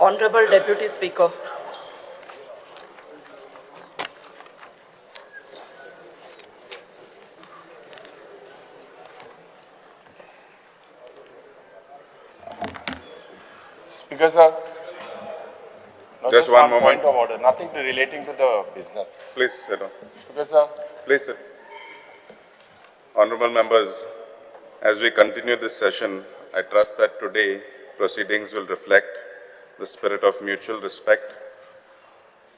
Honorable Deputy Speaker. Speaker, sir. No, Just one moment. Point of order. Nothing relating to the business. Please sit down. Speaker, sir. Please sit. Honorable members, as we continue this session, I trust that today proceedings will reflect the spirit of mutual respect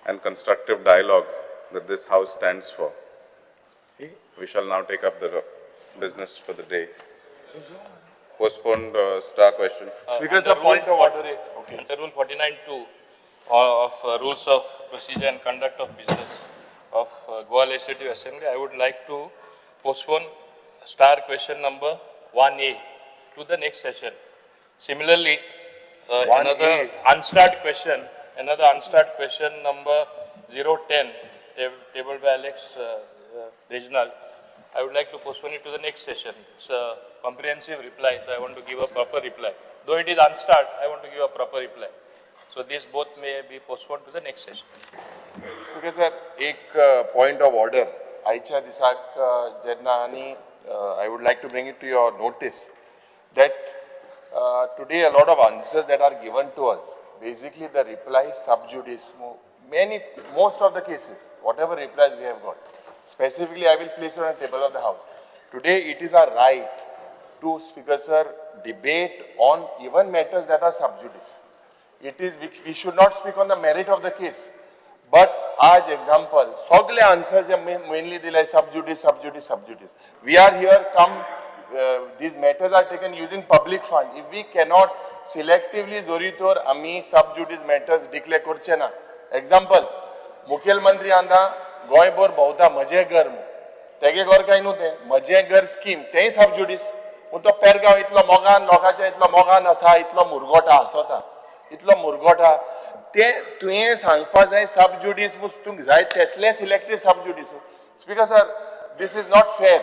and constructive dialogue that this House stands for. We shall now take up the business for the day. Postponed star question. Speaker, sir, point of order. Okay. Under Rule 49(2) of Rules of Procedure and Conduct of Business of Goa Legislative Assembly, I would like to postpone star question number 1A to the next session. Similarly, another unstart question number 010, tabled by Alex Regional, I would like to postpone it to the next session. It's a comprehensive reply, so I want to give a proper reply. Though it is unstart, I want to give a proper reply. So these both may be postponed to the next session. Speaker, sir, एक point of order. आयच्या दिसाक जेन्ना आनी I would like to bring it to your notice that today a lot of answers that are given to us, basically the replies sub judice, most of the cases, whatever replies we have got, specifically I will place it on the table of the House. Today it is our right to, Speaker sir, debate on even matters that are sub judice. It is, we should not speak on the merit of the case. But आज example, सगळे answers mainly दिले sub judice. We are here these matters are taken using public fund. If we cannot selectively जोरीतोर आम्ही sub judice matters declare करचे ना. Example, मुखेलमंत्री आंदा गोंयभर भोंवता म्हजें घर तेगे घर काय न्हू तें म्हजें घर स्कीम तेंय sub judice. पूण तो पेरगांव इतलो मोगान लोकांचे इतलो मोगान आसा इतलो मुरगोटा आसोता इतलो मुरगोटा ते तुवें सांगपा जाय सब जुडिस तुमकां जाय तसले सिलेक्टेड सब जुडिस. Speaker sir, this is not fair.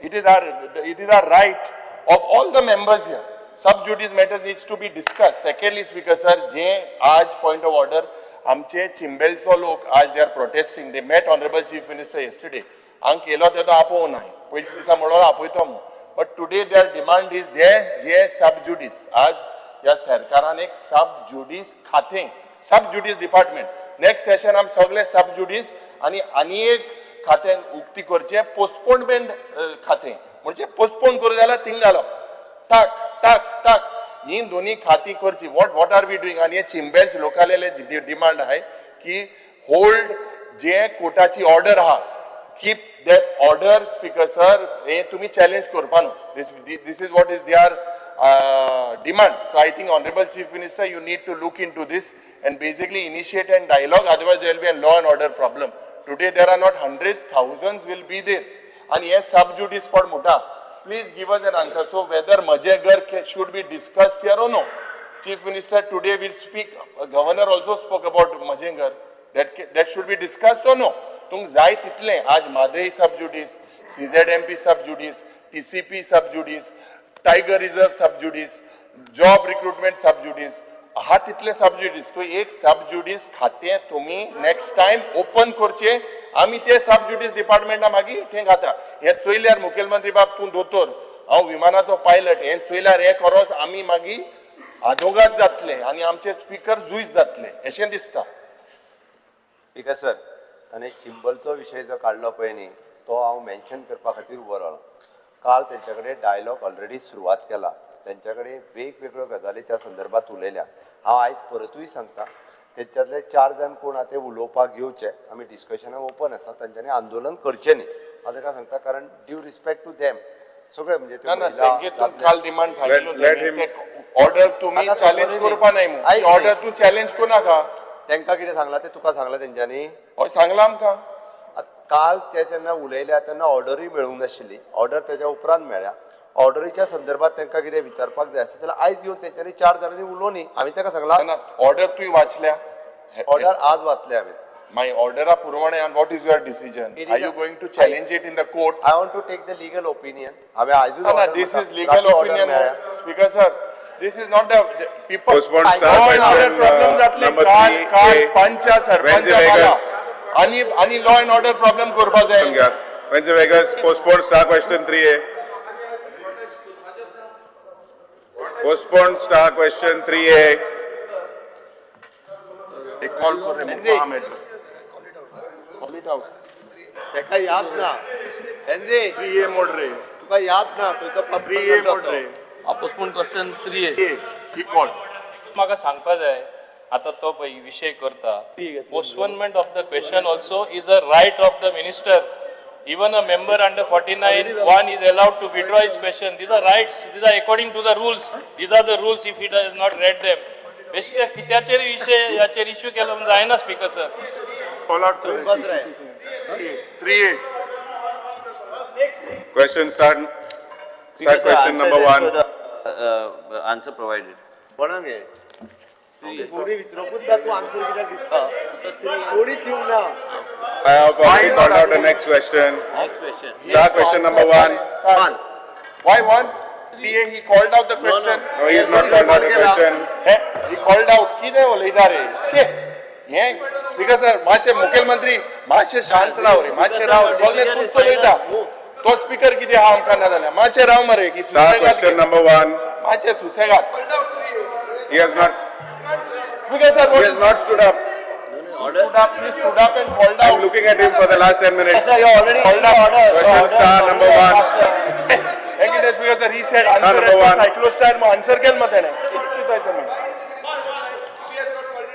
It is our right of all the members here. Sub judice matters needs to be discussed. Secondly, Speaker sir, जे आज point of order आमचे चिंबेलचो लोक आज they are protesting. They met Honorable Chief Minister yesterday. हांव केलो तेदो आपोवं नाय. पयलीं दिसा म्हणलो आपयतो म्हणून. But today their demand is जे सब जुडिस आज ह्या सरकारान एक सब जुडिस खातें सब जुडिस डिपार्टमेंट नेक्स्ट सेशन आम सगळे सब जुडिस आणि एक खातें उक्ती करचे पोस्टपोनमेंट खातें म्हणजे पोस्टपोन करू जाल्यार थिंग घालप टाक टाक टाक ही दोन्ही खाती करची व्हॉट आर वी डुईंग आणि हे चिंबेल्स लोकालेले डिमांड आहे की होल्ड जे कोर्टाची ऑर्डर आहा keep that order. Speaker sir हे तुम्ही चॅलेंज करपा न्हू. This is what is there demand. So I think Honorable Chief Minister, you need to look into this and basically initiate a dialogue. Otherwise, there will be a law and order problem. Today, there are not hundreds, thousands will be there. And yes, sub judice for muta. Please give us an answer. So whether Majegar should be discussed here or no. Chief Minister today will speak. Governor also spoke about Majegar. That should be discussed or no. Tung zai title. Aaj Madhei sub judice, CZMP sub judice, TCP sub judice, tiger reserve सब जुडिस, job recruitment सब जुडिस, हा तितले सब जुडिस. तो एक सब जुडिस खाते तुम्ही नेक्स्ट टाइम ओपन करचे आम्ही ते सब जुडिस डिपार्टमेंटा मागीर थंय घाता. हे चोयल्यार मुखेलमंत्री बाब तूं दोतोर हांव विमानाचो पायलट हे चोयल्यार हे करोस आमी मागीर आदोगाद जातले आनी आमचे स्पीकर जुईज जातले अशें दिसता. स्पीकर सर, ताणें चिंबलचो विशय जो काडलो पळय न्ही तो हांव मेन्शन करपा खातीर उबो रावलो. काल त्यांच्याकडे डायलॉग ऑलरेडी सुरवात केला. त्यांच्याकडे वेगवेगळ्यो गजाली त्या संदर्भात उलयल्या. हांव आयज परतूय सांगता त्याच्यातले 4 जण कोण आहा ते उलोवपाक येवचे. आमी डिस्कशनाक ओपन आसा. तांच्यांनी आंदोलन करचें न्ही हांव ताका सांगता कारण ड्यू रिस्पेक्ट टू देम सगळे म्हणजे काल डिमांड ऑर्डर तुम्ही चॅलेंज करपा नाही म्हणून ऑर्डर तूं चॅलेंज करू नाका. तांकां कितें सांगलां तें तुका सांगलां तेंच्यांनी हय सांगलां आमकां. काल ते जेन्ना उलयल्या तेन्ना ऑर्डरूय मेळूंक नाशिल्ली. ऑर्डर तेच्या उपरांत मेळ्ळ्या. ऑर्डरीच्या संदर्भात तांकां कितें विचारपाक जाय आसलें जाल्यार आयज येवन तेंच्यांनी 4 जाणांनी उलोवनी. हांवें ताका सांगलां ऑर्डर तुवें वाचल्या. ऑर्डर आज वाचले हांवें. माय ऑर्डरा प्रमाणे and what is your decision? Are you going to challenge it in the court? I want to take the legal opinion. हांवें आयजूच this is legal opinion. Speaker sir, This is not the people. Postpone star Law and order question, problem जातले number काल 3A. पंचा sarpanch Wednesday Vegas. आणि law and order problem करपा जाय. Wednesday Vegas, postpone star question 3A. Postpone star question 3A. एक call कर रे Mohammed. Call it out. तेका याद ना हेंदी 3A मोड रे. तुका याद ना तुका 3A मोड रे. Postpone question 3A. He called. म्हाका सांगपा जाय आता तो पळय विषय करता postponement of the question also is a right of the minister. Even a member under 49(1) is allowed to withdraw his question. These are rights. These are according to the rules. These are the rules if he does not read them. बेश्टे कित्याचेर विषय याचेर issue केलो म्हणजे जायना speaker sir. Call out कर. बस रे 3A. Question start question number 1. Answer provided. कोणागे कोणी विचारपूच ना तू आन्सर कित्याक दिता कोणी दिवं ना I have already called out the next question. Next question. Start question number 1. Start. Why one? 3A he called out the question. No, he has not called out the question. He called out. किदे उलयता रे? शे. हे speaker sir मातशे मुखेलमंत्री मातशे शांत राव रे मातशे राव सगळे तूच उलयता. तो स्पीकर किती हा आमकां ना जाल्यार मातशे राव मरे की Start question number 1. मातशे सुसेगात. He has not speaker sir he has not stood up. stood up and called I'm out. looking at him for the last 10 minutes. Sir, you already order. Question star number 1. हे कितें speaker sir he said answer number as one. cyclostar mug answer केल मग तेणे. किती काय तुम्ही?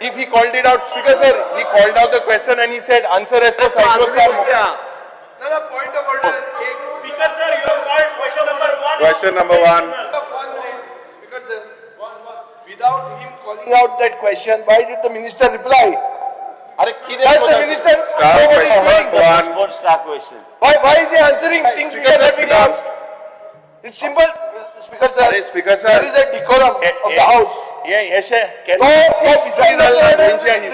If he called it out, speaker sir, he called out the question and he said answer as per cyclostar. No, point of order. Speaker sir, you have called question number 1. Question number 1. Speaker sir, without him calling out that question, why did the minister reply? अरे किती Why is the minister? Start Nobody is question doing. number 1. Postpone star question. Why is he answering things which are not being asked? It's simple, Speaker sir. अरे speaker sir. There is a decorum of the house. ये ऐसे history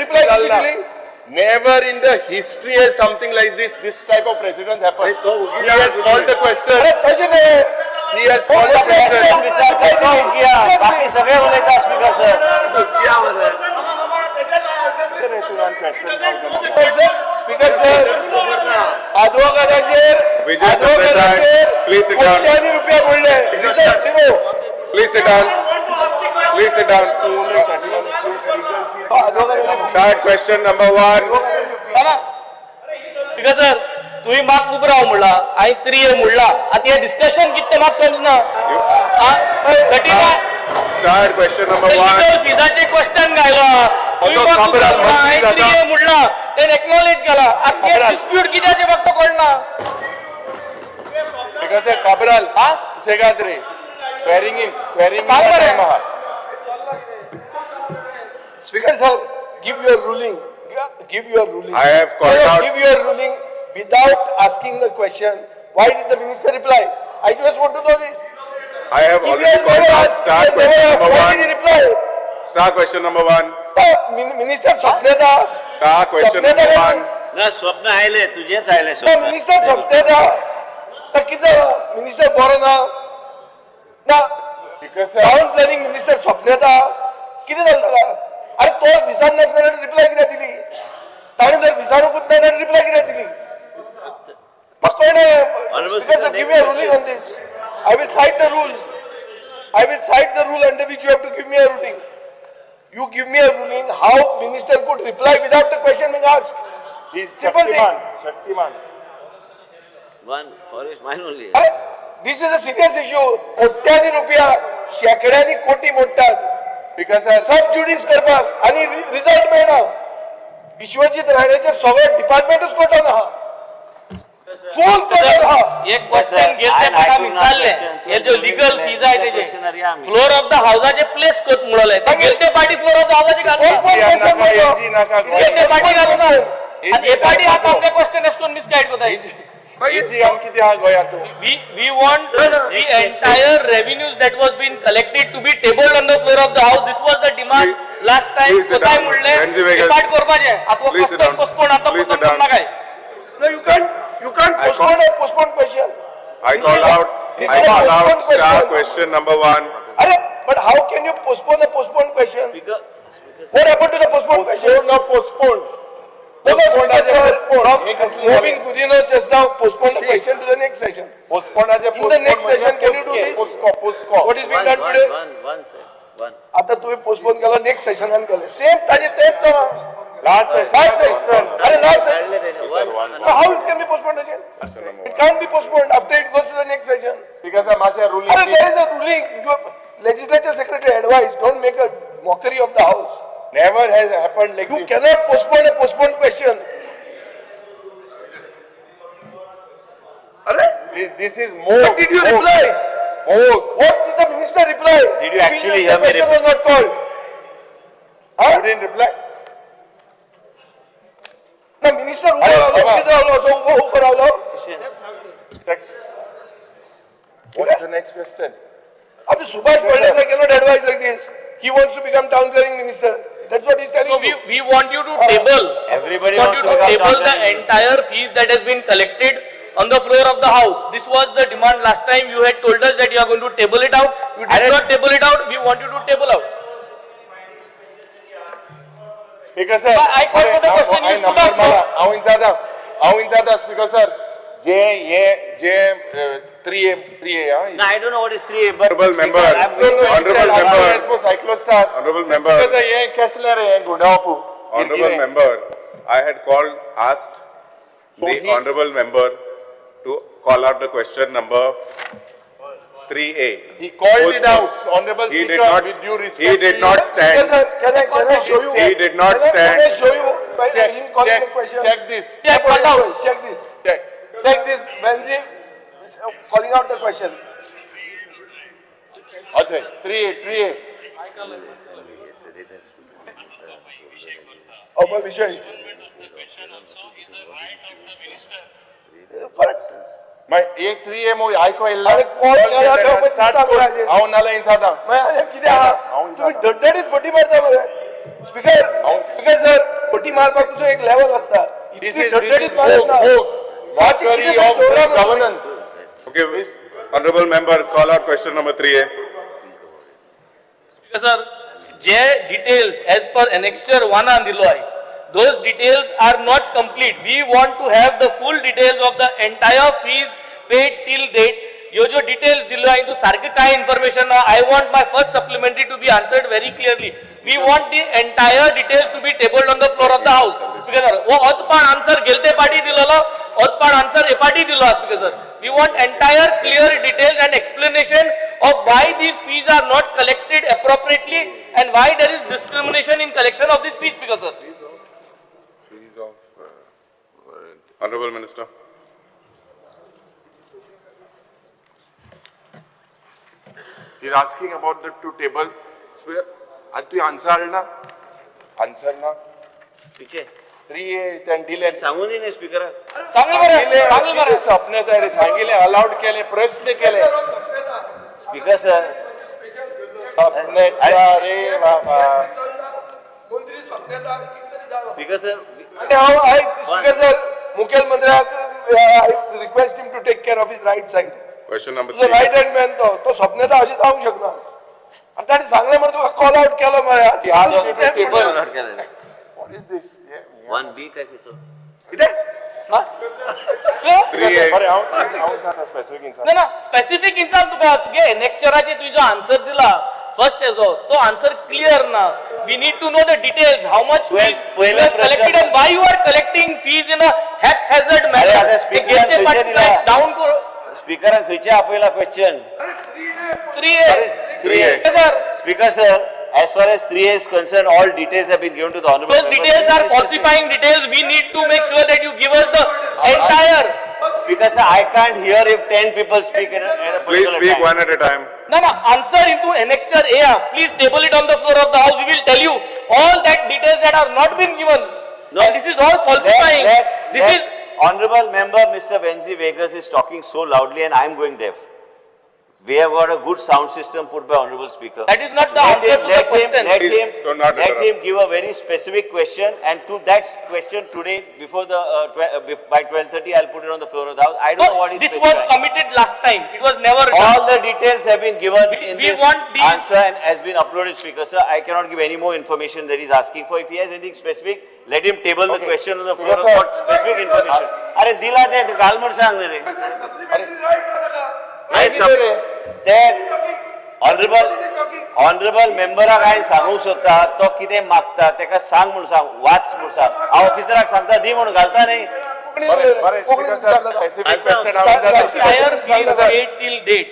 reply झाला. quickly. Never in the history has something like this type of precedent happened. He has called the question. अरे तसे नाही. He has called the question. विचार करतो किया बाकी सगळे उलयता speaker sir. Speaker sir, advocate Vijay Sardesai, please sit down. कोट्यानी रुपया बोलले. Result zero. Please sit down. Please sit down. Start question number 1. Speaker sir तुम्ही माग उब राव म्हणला आणि 3A म्हणला आता हे डिस्कशन किती माग समजना कठीण Start question number 1. लिगल फीजाचे क्वेश्चन घायला तुम्ही तो माग उब काबराल राव आणि मंत्री जाता. 3A म्हणला ते एक्नॉलेज केला आता काबराल. डिस्प्यूट कित्याचे फक्त कळना Because a Cabral, Segadre, swearing in सांग the बरं. time हा. Speaker sir, give your ruling. Give your ruling. I have called No, out- give your ruling without asking the question. Why did the minister reply? I just want to know this. I have If he already has called never out. asked, Start he has question never number asked, why did he 1. reply? Start question number 1. Minister स्वप्ने था. Start question स्वप्ने number था 1. ना स्वप्न आयले तुझेच आयले तो स्वप्न. मिनिस्टर स्वप्ने था. तर किती मिनिस्टर बरो ना ना Because टाउन प्लॅनिंग मिनिस्टर स्वप्ने था. किती झालं का अरे तो विसान नसणारे रिप्लाय किती दिली ताणे जर विसारूकूच नाही रिप्लाय किती दिली मग कोण speaker sir give me a ruling on this I will cite the rules. I will cite the rule under which you have to give me a ruling. You give me a ruling how minister could reply without the question being asked. he's Simple thing. Shaktiman. One for his mind only. This is a serious issue. कोट्यानी रुपया शेकड्यांनी कोटी मोडतात. Because सब ज्युडिस करपाक आणि result मेळना. विश्वजित राणेचे सगळे डिपार्टमेंटच कोर्टान आहा. फुल कोर्टान आहा. एक क्वेश्चन गेलते पटा मी चालले हे जो लीगल फीज आहे त्याचे फ्लोर ऑफ द हाऊसाचे प्लेस कोट मुळले ते गेलते पार्टी फ्लोर ऑफ द हाऊसाचे घालून Postpone question NG नाका गेलते पार्टी घालून आणि हे पार्टी हा आपले क्वेश्चन एस्कोन मिसगाइड कोताय AG आम किती हा गोयात we want the entire revenues that was been collected to be tabled on the floor of the house. This was the demand last time. Please sit कोताय down. म्हणले NG Vegas. पाठ करपाचे आता Please sit down. Postpone आता Please sit postpone down. काय No, you can't I postpone question. I call out. This I is a call out. postponed Start question. question number 1. अरे But how can you postpone a postponed question? Speaker, What happened to the postponed question? Not postponed. No, Postponed as a postponed. From moving Gudino just now postponed the question to the next session. Postponed as a In the next session, can you do this? What is being done today? one. आता तुम्ही postpone केला next सेशनान केलं same ताजे तेच करा Last session. अरे last session how it can be postponed again? It can't be postponed after it goes to the next session. Because of Masha ruling. अरे there is a ruling. Legislature secretary advised don't make a mockery of the house. Never has happened like You this. cannot postpone a postponed question. अरे This is more. what did you reply? More. What did the minister reply? Did you actually hear The me question was not called. You Huh? didn't reply. The minister उभं राहिलो, किती राहिलो, असं उभं राहिलो. Next. What's the next question? Abhi Subhash Fernandez cannot advise like this. He wants to become town planning minister. That's what he's telling So you. we want you to table. Everybody want wants you to to become table town the planning minister. entire fees that has been collected on the floor of the house. This was the demand last time. You had told us that you are going to table it out. You did not table it out. We want you to table out. Speaker sir. I call for the question. You stood up. How inside Speaker sir. J 3A. No, I don't know what is 3A, but Honorable member, Cyclostar. Honorable member. Speaker sir, ये कैसे ले रहे हैं गुंडाओं Honorable member, I had asked So the he- honorable member to call out the question number 3A. He called it out, Honorable He did Speaker, not, with due respect. he did not Yes, stand. sir. Can I show you? He did not Can I stand. show you by him calling the question? Check this. Check what out. Check this. Check. Check this. Benji is calling out the question. Okay, 3A. About Vishay. Correct. मैं एक 3A मोई आइको इल्ला. अरे call केला तेव्हा पण Start start कर. करायचे. आओ नाला इंसादा. मैं अरे किती आहा तुम्ही डडडीत फटी मारता मध्ये स्पीकर सर फटी मारपाक तुझो एक लेवल असता This इतकी is डडडीत मारत ना mockery किती of तरी good जोरात governance. Okay, honorable member, call out question number 3A. Speaker sir, J details as per annexure 1 on दिलो आहे. Those details are not complete. We want to have the full details of the entire fees paid till date. यो जो details दिलो आहे तो सारखं काय information ना I want my first supplementary to be answered very clearly. We want the entire details to be tabled on the floor of the house. Speaker sir, वो अतपाड answer गेलते party दिलेलो, अतपाड answer ए party दिलो Speaker sir. We want entire clear details and explanation of why these fees are not collected appropriately and why there is discrimination in collection of these fees, Speaker sir. Honorable Minister. He's asking about the two table. And tu answer na? Answer na? पीछे 3A then delay. सांगून दे ना speaker सांगेल बरं. स्वप्न तयारी सांगितले allowed केले प्रश्न केले स्पीकर सर स्वप्न रे बाबा मंत्री स्वप्नेता कितीतरी झालं स्पीकर सर स्पीकर सर मुख्यमंत्र्याक I request him to take care of his right side. Question number तुझं 3. राईट हँड मॅन तो स्वप्नेता अशी जाऊ शकणार आणि त्याने सांगलं म्हणून तुका कॉल आउट केलं मला What is this? 1B काय किचो किती हा? 3A. बरे हांव जाता स्पेसिफिक इन्सान ना स्पेसिफिक इंसान तुका तुगे नेक्स्टराचे तुझो आन्सर दिला फर्स्ट एजो तो आन्सर क्लियर ना we need to know the details how much fees पहिला you have collected and why you are collecting fees in a haphazard manner आता speaker गेलते पैसे पार्टी दिला. डाउन करो स्पीकरान खंयचे आपयला question 3A 3A. Sir Speaker sir, as far as 3A is concerned, all details have been given to the honorable those member. details are falsifying details we need to make sure that you give us the entire Speaker sir, I can't hear if 10 people speak at a Please particular speak time. one at a time. No, answer into annexure A. Please table it on the floor of the house. We will tell you all that details that are not been given. No. And this is all falsifying. This is Honorable member Mr. Venzi Vegas is talking so loudly and I am going deaf. We have got a good sound system put by Honorable Speaker. That is not the answer to the question. Please do not Let interrupt. him give a very specific question, and to that question today, before the, by 12:30, I'll put it on the floor of the House. I don't know what No, is this was specified. committed last time. It was never done. All the details have been given in we this want these- answer and has been uploaded, Speaker, sir. I cannot give any more information that he's asking for. If he has anything specific, let him table the question on the floor of what specific information. अरे दिला ते घालमून सांग रे. काय दिलं रे? ते honourable मेंबराक हांवें सांगूंक सोदता तो कितें मागता तेका सांग म्हूण सांग वाच म्हूण सांग हांव ऑफिसराक सांगता दी म्हूण घालता न्ही. कोकणी विचारलं. Specific question आवाजात Entire fees paid till date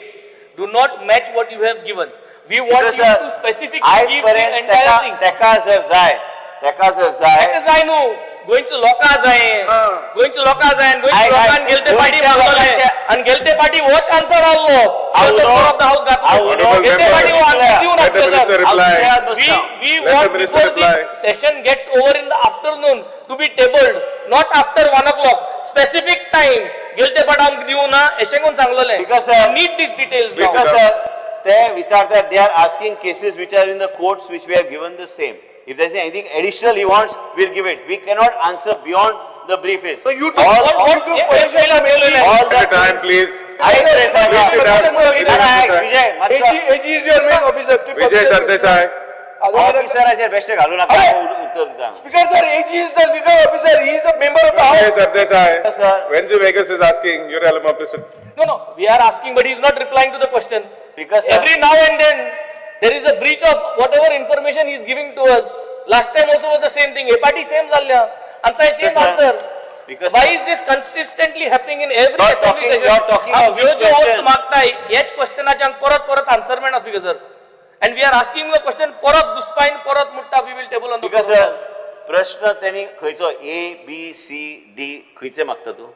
do not match what you have given. We want you to specifically give the आजपर्यंत entire thing. तेका जर जाय That is I know. Going to लोका जाय. Going to लोका जाय. Going I- to लोकांक गेलते पार्टी गोंयच्या मागतले. लोकांच्या- आणि गेलते पार्टी होच आन्सर आलो. हांव नो- of the house हांव घातलो. नो- गेलते पार्टी हो आन्सर दिवन Let the minister reply. We Let the want minister before reply. this session gets over in the afternoon to be tabled, not after 1 o'clock. Specific time. गेलते party आमक दिवू ना अशें कोण सांगलेले. Because, We need these details now. Because sir, they विचारतात they are asking cases which are in the courts which we have given the same. If there is anything additional he wants, we'll give it. We cannot answer beyond the brief is. So you took all, what- all, what you question are made. all the At a time, things- please. I say, sir, Please sit down. Vijay, AG is your main officer. Vijay Sardesai. ऑफिसराचेर बेश्टे घालू नका उत्तर दिता. Speaker sir, AG is the legal officer. He is a member of the Vijay house. Sardesai. Sir. Wenzy Vegas is asking, you're element opposite. No, we are asking, but he is not replying to the question. Because, sir, Every now and then, there is a breach of whatever information he is giving to us. Last time also was the same thing. A party same zalya. Answer same Yes, sir. answer. Because, Why sir, is this consistently happening in every You're assembly talking- session? you're talking आप of जो which जो host question? मागताय, याच questionाचे हांव परत answer मेळना speaker sir. And we are asking the question परत दुसपायन परत मुट्टा we will table on the because floor. प्रश्न त्यांनी खंयचो A, B, C, D खंयचे मागता तू?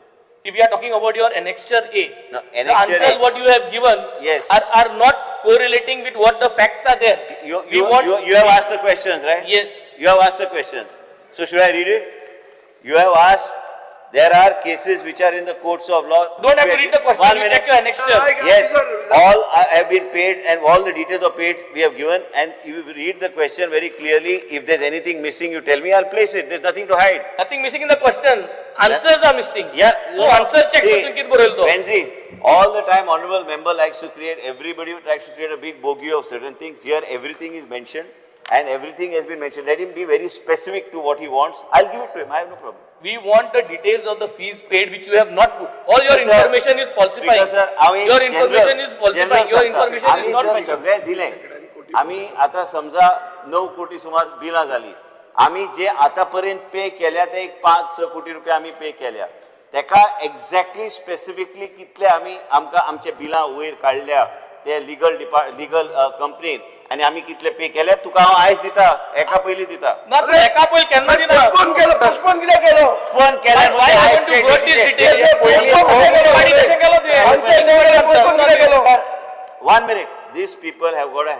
If we are talking about your annexure A, No, the annexure answers A. what you have given Yes. are not correlating with what the facts are there. You have asked the questions, right? Yes. You have asked the questions. So should I read it? You have asked, there are cases which are in the courts of law. Don't have to read the question, One you minute. check your annexure. Yes, all have been paid and all the details are paid we have given, and you read the question very clearly. If there's anything missing, you tell me, I'll place it. There's nothing to hide. Nothing missing in the question. Answers are missing. Yeah. So answer check See, करून कित बरयलो तो. Benzi, all the time honorable member likes to create, everybody tries to create a big bogey of certain things. Here everything is mentioned and everything has been mentioned. Let him be very specific to what he wants. I'll give it to him. I have no problem. We want the details of the fees paid which you have not put. All your Because, sir, information is falsifying. because, sir, आम्ही Your general- information is falsifying. Your general information सांगता. is not आम्ही जर mentioned. सगळे दिले. आम्ही आता समजा 9 कोटी सुमार बिलां झाली. आम्ही जे आतापर्यंत पे केल्या ते एक 5-6 कोटी रुपया आम्ही पे केल्या. तेका एक्झॅक्टली स्पेसिफिकली कितले आम्ही आमकां आमचे बिलां वयर काडल्या ते लीगल कंपनीन आणि आम्ही कितले पे केले तुका हांव आयज दिता एका पयली दिता. ना तू एका पयली केन्ना दिना. postpone कित्याक केलो? फोन केल्या Why haven't you got these details? Party कशें केलो तुवें? postpone कित्याक केलो? 1 minute. These people have got a.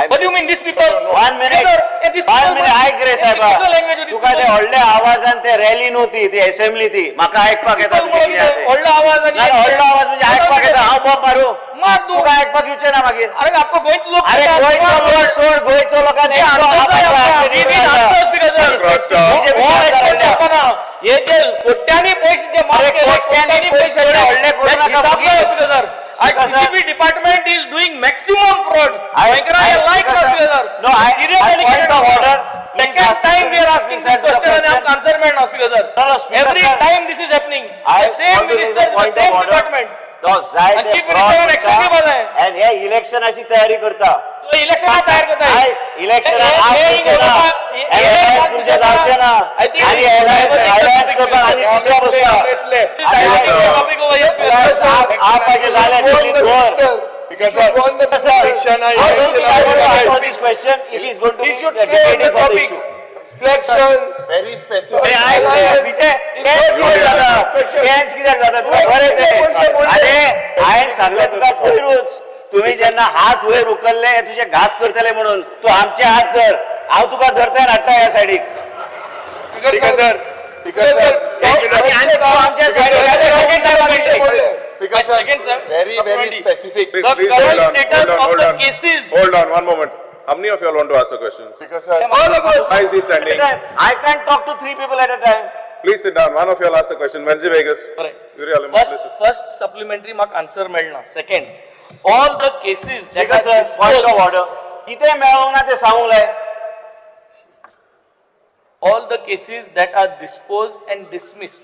What do you mean these people? 1 minute. These 1 minute. ऐक रे साहेबा. language these तुका ते people. व्हडल्या आवाजान ते रॅली नव्हती ती असेंब्ली ती म्हाका ऐकपाक येता तुजें कितें आहा तें. व्हडलो आवाज आणि ना व्हडलो आवाज म्हणजे ऐकपाक येता हांव बॉम्ब मारू मार तू. तुका ऐकपाक येवचें ना मागीर. अरे आपको गोंयचे लोक अरे गोंयचो लोक सोड गोंयचो लोकांनी एकटो Crossed out. हे जे कोट्यांनी पैसे जे माफ अरे केले, कोट्यांनी पैसे एवढे व्हडले करू त्याचे नका हिसाब मागीर. नाही sir. DCP department is doing maximum fraud. I like sir. No, I Serious point allegation of of order. fraud. Please Second ask time we are Mr. asking Speaker, this question and the I'm answer man now, Speaker sir. No, Speaker, Every sir. time this is happening. I The same want to raise minister, a the point same of order. department. तो जाय आणि ते chief fraud minister action करता घेवपाक जाय. and हे इलेक्शनाची तयारी करता. तो इलेक्शनात तयार करताय. इलेक्शन हे- आज हे तुमचे ना हे- हे- एलायन्स तुमचे जावचे ना I think आणि this is एलायन्स very करता आणि दुसऱ्या बसता topic over here, Speaker sir. आप पाहिजे झाले दिल्लीत घर Because sir, on the Sir, I don't think I want to answer this question if he's going to he be should debating stay on the for the topic. issue. Election. Very specific. अरे ऐक रे, विजय, case कित्याक जाता? Case कित्याक जाता? तुका बरें तें. अरे हांवें सांगलें तुका पयरूच तुम्ही जेन्ना हात वयर उखल्ले हे तुजे घात करतले म्हणून तू आमचे हात धर हांव तुका धरता आनी हाडटा ह्या सायडीक Speaker sir. Speaker sir. आणि तू आमच्या सायडीक Speaker My sir, second, sir, very supplementary. specific. Please, The please current hold on, status hold on, of hold the on. cases. Hold on, one moment. How many of you all want to ask a question? Speaker sir, All of us. Why is he standing? I can't talk to three people at a time. Please sit down. One of you all ask the question. Wednesday Vegas. Correct. Yuri Alim, First, please. first supplementary mark answer मेळना. Second, all the cases that Speaker are sir, point of disposed, order. किती मिळवू ना ते सांगू लाय. all the cases that are disposed and dismissed,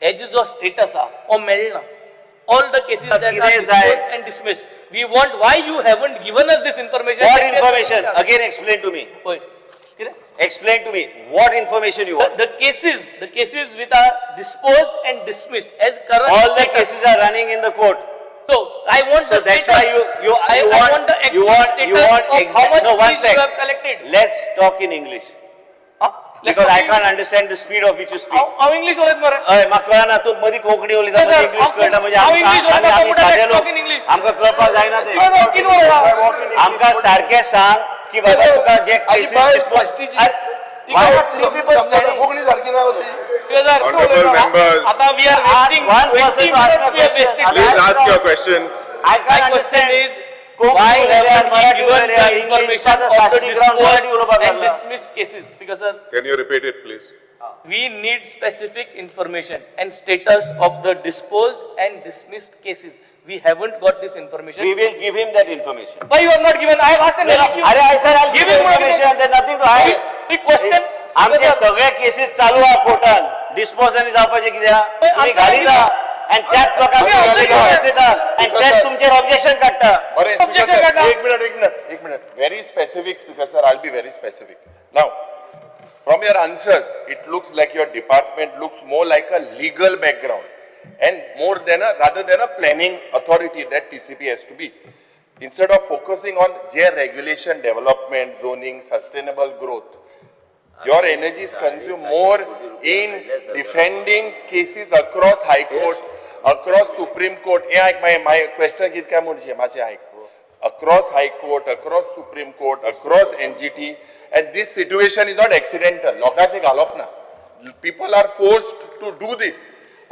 as जो status or मेळना. All the cases that are किती disposed जाय? and dismissed. We want why you haven't given us this information. What information? Again explain to me. होय. किती? Explain to me. What information you want? The cases which are disposed and dismissed as current. All the status. cases are running in the court. So I want So the that's status. why you I want want the you actual want status of how much no, one fees sec. you have collected. Let's talk in English Huh? Let's because talk I in can't English. understand the speed of which you speak. How English बोलत मरे? अय म्हाका कळना तू मदी कोंकणी उलयता Yes, मदी sir. English How- कळटा म्हणजे how आमकां English उलयता आमी कोंकणी सादे talk लोक in English. आमकां कळपाक जायना ते किती बोलला? आमकां सारखें सांग की बाबा तुका जे आजी बाय साश्टीची. Why are three people standing? Konkani सारखी नाव होती. Honorable members, आता we are Ask wasting one 20 person to ask minutes. a We have question. wasted. please ask your question. I My can't question understand. is, Konkani why उलयल्यार haven't we Marathi given उलयल्यार the English information आतां of the Sashti ground Marathi उलोवपाक disposed and लागला. dismissed cases? Because sir, Can you repeat it, please? we need specific information and status of the disposed and dismissed cases. We haven't got this information. We will give him that information. Why you have not given? I have asked an LQ. अरे I said I'll give Give you him information. There's nothing to hide. The question. आमचे सगळे cases चालू आहा कोर्टान डिस्पोजनी जावपाचे कित्याक तुम्ही answer घालिता आणि त्याच लोकांक आम्ही answer नोटीस येता आणि त्याच तुमचेर ऑब्जेक्शन काडटा Bore, Speaker Objection, sir, Kaka. एक minute. Very specific, Speaker sir, I'll be very specific. Now, from your answers, it looks like your department looks more like a legal background and rather than a planning authority that TCP has to be. Instead of focusing on their regulation, development, zoning, sustainable growth, your energy is consumed more in defending cases across High Court, across Supreme Court. My question is across High Court, across Supreme Court, across NGT, and this situation is not accidental. People are forced to do this.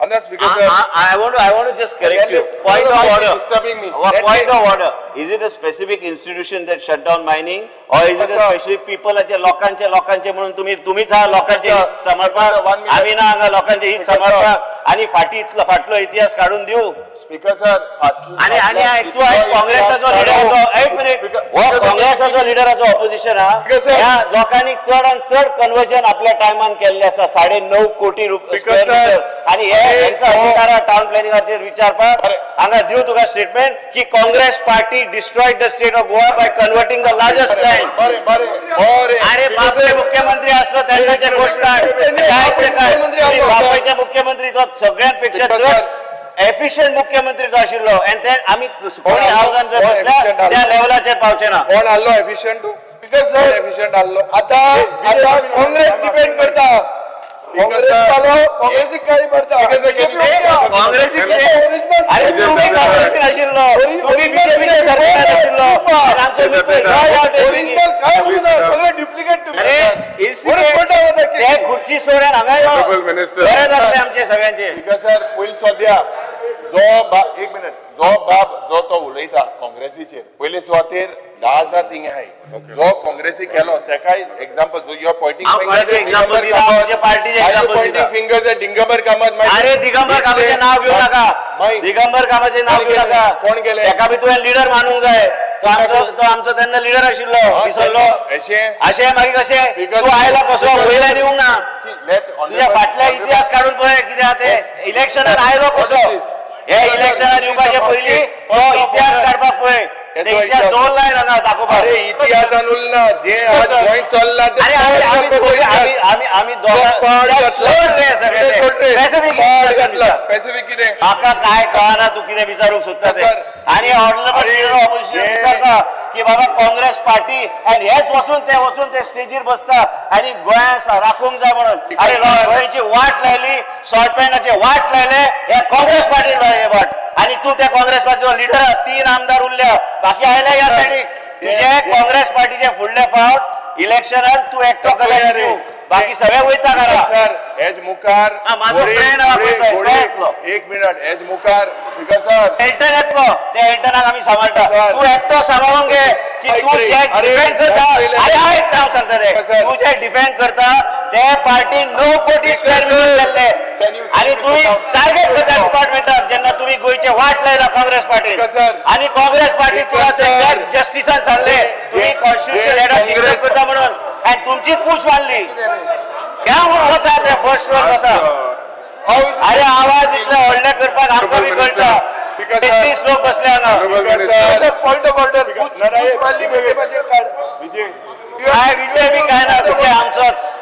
And that's because I want to just correct you. Point of order. Disturbing me. Point of order. Is it a specific institution that shut down mining, or is it a specific people लोकांचे म्हणून तुम्हीच हा लोकांचे हित समर्पक आम्ही ना हांगा लोकांचे हित समर्पक आणि फाटलो इतिहास काढून देऊ Speaker sir, आणि तू आज काँग्रेसाचो लिडराचो एक मिनिट हो काँग्रेसाचो लिडराचो ऑपोजिशन हा ह्या लोकांनी चड आणि चड कन्वर्जन आपल्या टायमान केल्ले आसा 9.5 कोटी रुपये आणि हे अधिकारा टाउन प्लॅनिंगाचेर विचारपाक हांगा दिव तुका स्टेटमेंट की Congress party destroyed the state of Goa by converting the largest land अरे बापरे मुख्यमंत्री असलो त्यांचे गोष्ट काय बापयचे मुख्यमंत्री तो सगळ्यांपेक्षा चड एफिशियंट मुख्यमंत्री तो आशिल्लो आणि ते आम्ही कोणी हाऊसान जर बसल्या त्या लेवलाचेर पावचे ना कोण आल्लो एफिशियंट Speaker sir, एफिशियंट आल्लो आता काँग्रेस डिपेंड करता काँग्रेस चालव काँग्रेसीक काही करता काँग्रेसी अरे तुम्ही काँग्रेसी आशिल्लो तुम्ही बीजेपीचे सरकार आशिल्लो आणि आमचे मित्र ओरिजिनल काय होणार सगळं डुप्लिकेट तुम्ही ते खुर्ची सोडून हांगा यो Honorable Minister. बरें जातले आमचे सगळ्यांचे सर पयलीं सद्या एक मिनिट जो तो उलयता काँग्रेसीचेर पयले सुवातेर 10,000 थिंग आहाय जो काँग्रेसी केलो तेकाय एग्जांपल जो युआर हांव कोणाचें example दिता, आमच्या पार्टीचें example दिता. फिंगर्स दिगंबर कामत अरे दिगंबर कामाचे नाव घेऊ नका दिगंबर कामाचे नाव घेऊ नका कोण गेले? एका बी तुवें लिडर मानूंक जाय तो आमचो तेन्ना लिडर आशिल्लो विसरलो अशें मागीर कशें तूं आयला कसो वयल्यान येवंक ना तुझ्या फाटल्या इतिहास काढून पळय कितें आहा ते इलेक्शनान आयलो कसो हे इलेक्शनान येवपाचे पयलीं तो इतिहास काडपाक पळय ते इतिहास दवरलाय ना दाखोवपाक अरे इतिहासान उरना जे आज गोंय चल्ला ते अरे आम्ही दोघां सोड रे सगळे स्पेसिफिक कितें म्हाका काय कळना तू कितें विचारूंक सोदता ते आणि ऑपोजिशन विचारता की बाबा काँग्रेस पार्टी आणि हेच वचून ते स्टेजीर बसता आणि गोंयांत राखूंक जाय म्हणून अरे गोंयची वाट लायली शॉर्ट पॅन्टाचे वाट लायले हे काँग्रेस पार्टीन वाट आणि तू त्या काँग्रेस पार्टीचो लिडर 3 आमदार उरल्या बाकी आयले ह्या सायडीक तुझे काँग्रेस पार्टीचे फुडले फावट इलेक्शनात तू एकटो कलेक्ट बाकी सगळे वयता करा सर हेज मुखार हा, माझो घोडे- friend हा, घोडे- पळयताय, घोडे- पळयतलो. एक मिनिट हेज मुखार स्पीकर सर एल्टन येतलो त्या एल्टनाक आम्ही सांभाळटा सर. तू एकटो सांभाळून घे की ऐक तू रे. जे अरे, डिफेंड करता पहिले- अरे ऐक हांव सांगता ते सर. तू जे डिफेंड करता ते पार्टीन 9 कोटी स्क्वेअर मीटर केल्ले Can you- आणि तुम्ही टार्गेट करता डिपार्टमेंटाक जेन्ना तुम्ही गोयचे वाट लायला काँग्रेस पार्टीन सर. आणि काँग्रेस पार्टी तुला सर. जस्टिसान सांगले तुम्ही कॉन्स्टिट्युशन हेडाक काँग्रेस- डिस्टर्ब करता म्हणून आणि तुमचीच पूछ मारली घ्या म्हणून वचा त्या फर्स्ट वर वचा अरे आवाज इतले व्हडले करपाक आमकां बी कळटा Because, 33 लोक बसले हांगा Honorable Minister, point of order मारली म्हणजे माझे कार्ड विजय काय विजय बी काय ना विजय आमचोच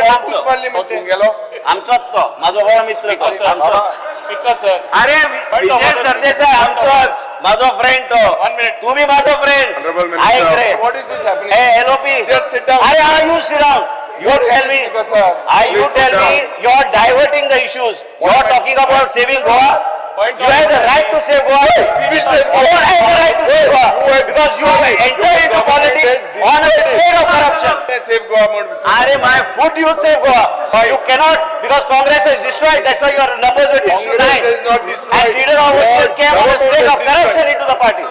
गेलो आमचोच तो माझो बरो मित्र तो आमचोच Speaker, sir. अरे विजय सरदेसाय आमचोच माझो फ्रेंड तो 1 minute. तुम्ही माझो फ्रेंड Honorable Minister. ऐक रे what is this happening Hey, LOP. Just sit down. Are you sit down? You tell me. Speaker, sir. You Please tell sit me. down. You're diverting the issues. You're talking about saving Goa. Point You of have the order. right to save Goa. we will save You don't have the right to save Goa have- because you have entered into politics on a state of corruption. Safe Goa म्हणून Are my foot you save Goa? You cannot because Congress is destroyed. That's why your numbers were Congress destroyed. is not destroyed. And leader of the state came on a state of corruption into the party.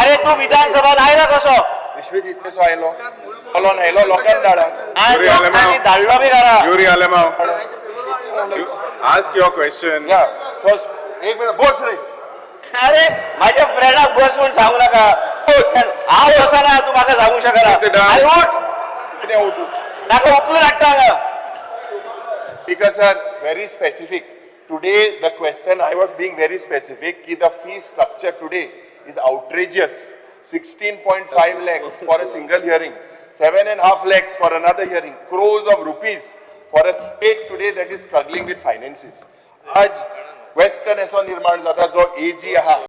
अरे तू विधानसभात आयला कसो विश्वजित कसो आयलो बोलो नायलो लोकांना धाडा Yuri Alemao. आणि धाडलो बी करा Yuri Alemao, you ask your question. या फर्स्ट एक मिनिट बोल रे अरे माझ्या फ्रेंडाक बस म्हणून सांगू नका हांव बसना तू म्हाका सांगू शकना Sit down. अरे उठ कितें उठू नाका उकलून हाडटा हांगा Because sir, very specific. Today, the question I was being very specific. Ki the fee structure today is outrageous. 16.5 lakhs for a single hearing, 7.5 lakhs for another hearing, crores of rupees for a state today that is struggling with finances. आज Western असो निर्माण जाता जो AG आहा